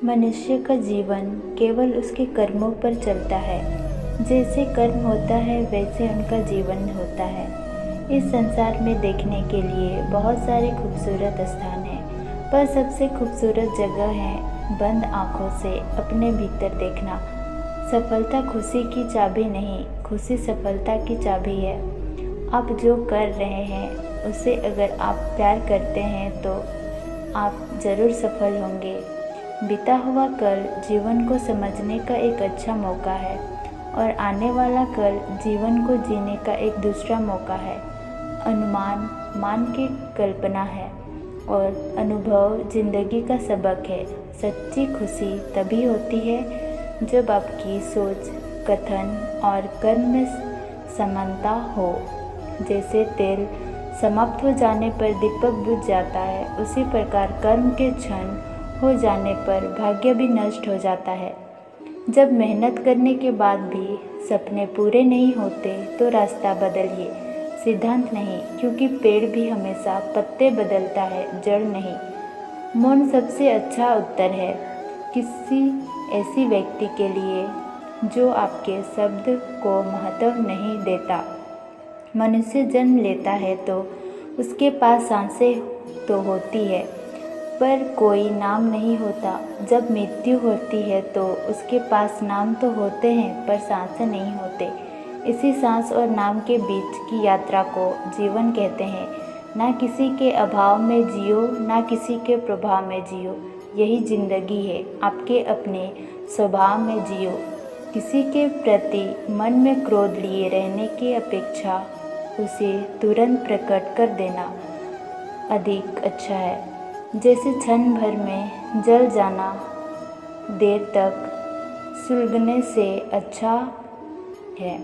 मनुष्य का जीवन केवल उसके कर्मों पर चलता है। जैसे कर्म होता है वैसे उनका जीवन होता है। इस संसार में देखने के लिए बहुत सारे खूबसूरत स्थान हैं, पर सबसे खूबसूरत जगह है बंद आँखों से अपने भीतर देखना। सफलता खुशी की चाबी नहीं, खुशी सफलता की चाबी है। आप जो कर रहे हैं उसे अगर आप प्यार करते हैं तो आप ज़रूर सफल होंगे। बीता हुआ कल जीवन को समझने का एक अच्छा मौका है और आने वाला कल जीवन को जीने का एक दूसरा मौका है। अनुमान मान की कल्पना है और अनुभव जिंदगी का सबक है। सच्ची खुशी तभी होती है जब आपकी सोच, कथन और कर्म में समानता हो। जैसे तेल समाप्त हो जाने पर दीपक बुझ जाता है, उसी प्रकार कर्म के क्षण हो जाने पर भाग्य भी नष्ट हो जाता है। जब मेहनत करने के बाद भी सपने पूरे नहीं होते तो रास्ता बदलिए, सिद्धांत नहीं, क्योंकि पेड़ भी हमेशा पत्ते बदलता है, जड़ नहीं। मौन सबसे अच्छा उत्तर है किसी ऐसी व्यक्ति के लिए जो आपके शब्द को महत्व नहीं देता। मनुष्य जन्म लेता है तो उसके पास सांसें तो होती है पर कोई नाम नहीं होता। जब मृत्यु होती है तो उसके पास नाम तो होते हैं पर सांसें नहीं होते। इसी सांस और नाम के बीच की यात्रा को जीवन कहते हैं। ना किसी के अभाव में जियो, ना किसी के प्रभाव में जियो, यही जिंदगी है। आपके अपने स्वभाव में जियो। किसी के प्रति मन में क्रोध लिए रहने की अपेक्षा उसे तुरंत प्रकट कर देना अधिक अच्छा है। जैसे क्षण भर में जल जाना देर तक सुलगने से अच्छा है।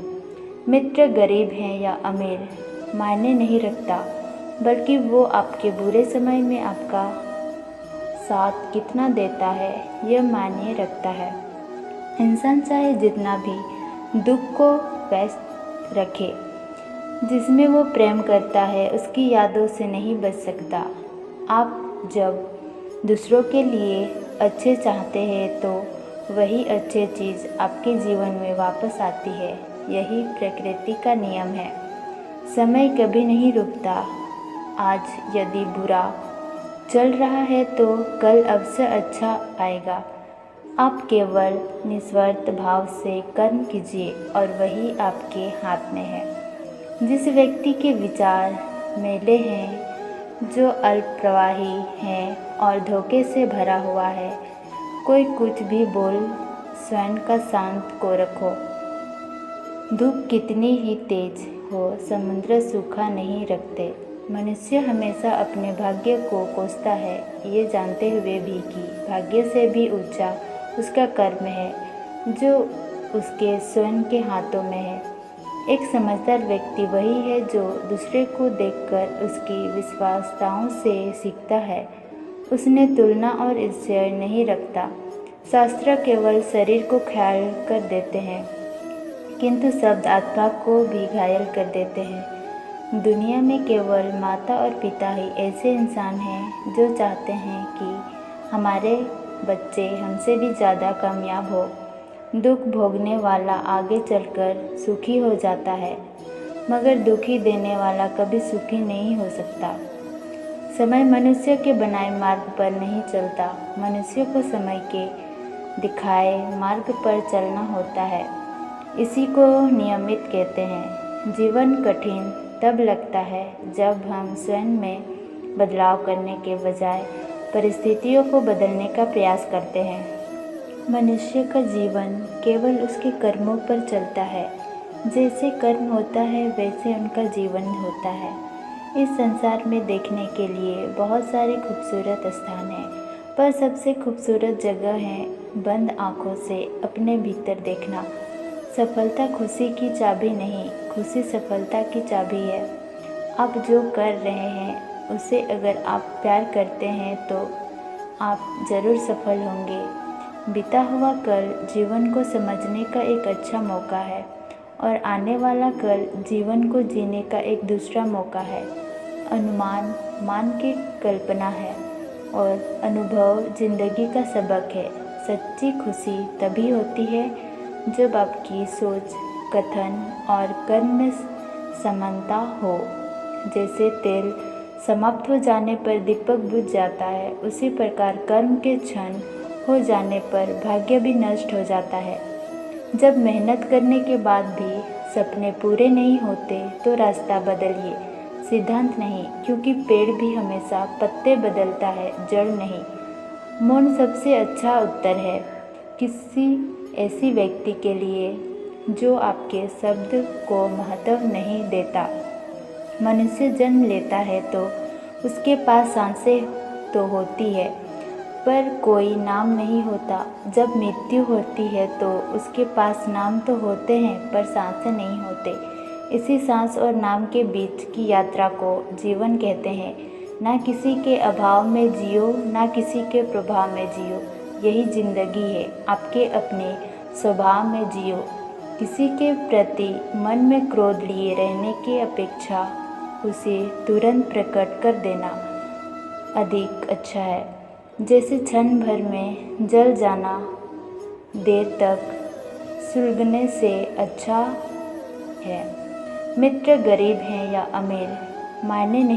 मित्र गरीब है या अमीर मायने नहीं रखता, बल्कि वो आपके बुरे समय में आपका साथ कितना देता है यह मायने रखता है। इंसान चाहे जितना भी दुख को व्यस्त रखे, जिसमें वो प्रेम करता है उसकी यादों से नहीं बच सकता। आप जब दूसरों के लिए अच्छे चाहते हैं तो वही अच्छी चीज़ आपके जीवन में वापस आती है। यही प्रकृति का नियम है। समय कभी नहीं रुकता। आज यदि बुरा चल रहा है तो कल अवश्य अच्छा आएगा। आप केवल निस्वार्थ भाव से कर्म कीजिए और वही आपके हाथ में है। जिस व्यक्ति के विचार मैले हैं, जो अल्पप्रवाही है और धोखे से भरा हुआ है, कोई कुछ भी बोल स्वयं का शांत को रखो। धूप कितनी ही तेज हो, समुद्र सूखा नहीं रखते। मनुष्य हमेशा अपने भाग्य को कोसता है, ये जानते हुए भी कि भाग्य से भी ऊंचा उसका कर्म है जो उसके स्वयं के हाथों में है। एक समझदार व्यक्ति वही है जो दूसरे को देखकर उसकी विश्वासताओं से सीखता है। उसने तुलना और ईर्ष्या नहीं रखता। शास्त्र केवल शरीर को घायल कर देते हैं, किंतु शब्द आत्मा को भी घायल कर देते हैं। दुनिया में केवल माता और पिता ही ऐसे इंसान हैं जो चाहते हैं कि हमारे बच्चे हमसे भी ज़्यादा कामयाब हो। दुख भोगने वाला आगे चलकर सुखी हो जाता है, मगर दुखी देने वाला कभी सुखी नहीं हो सकता। समय मनुष्य के बनाए मार्ग पर नहीं चलता, मनुष्य को समय के दिखाए मार्ग पर चलना होता है। इसी को नियमित कहते हैं। जीवन कठिन तब लगता है जब हम स्वयं में बदलाव करने के बजाय परिस्थितियों को बदलने का प्रयास करते हैं। मनुष्य का जीवन केवल उसके कर्मों पर चलता है। जैसे कर्म होता है वैसे उनका जीवन होता है। इस संसार में देखने के लिए बहुत सारे खूबसूरत स्थान हैं, पर सबसे खूबसूरत जगह है बंद आँखों से अपने भीतर देखना। सफलता खुशी की चाबी नहीं, खुशी सफलता की चाबी है। आप जो कर रहे हैं उसे अगर आप प्यार करते हैं तो आप ज़रूर सफल होंगे। बीता हुआ कल जीवन को समझने का एक अच्छा मौका है और आने वाला कल जीवन को जीने का एक दूसरा मौका है। अनुमान मान की कल्पना है और अनुभव जिंदगी का सबक है। सच्ची खुशी तभी होती है जब आपकी सोच, कथन और कर्म में समानता हो। जैसे तेल समाप्त हो जाने पर दीपक बुझ जाता है, उसी प्रकार कर्म के क्षण हो जाने पर भाग्य भी नष्ट हो जाता है। जब मेहनत करने के बाद भी सपने पूरे नहीं होते तो रास्ता बदलिए, सिद्धांत नहीं, क्योंकि पेड़ भी हमेशा पत्ते बदलता है, जड़ नहीं। मौन सबसे अच्छा उत्तर है किसी ऐसी व्यक्ति के लिए जो आपके शब्द को महत्व नहीं देता। मनुष्य जन्म लेता है तो उसके पास सांसें तो होती है पर कोई नाम नहीं होता। जब मृत्यु होती है तो उसके पास नाम तो होते हैं पर सांसें नहीं होते। इसी सांस और नाम के बीच की यात्रा को जीवन कहते हैं। ना किसी के अभाव में जियो, ना किसी के प्रभाव में जियो, यही जिंदगी है। आपके अपने स्वभाव में जियो। किसी के प्रति मन में क्रोध लिए रहने की अपेक्षा उसे तुरंत प्रकट कर देना अधिक अच्छा है। जैसे क्षण भर में जल जाना देर तक सुलगने से अच्छा है। मित्र गरीब हैं या अमीर मायने नहीं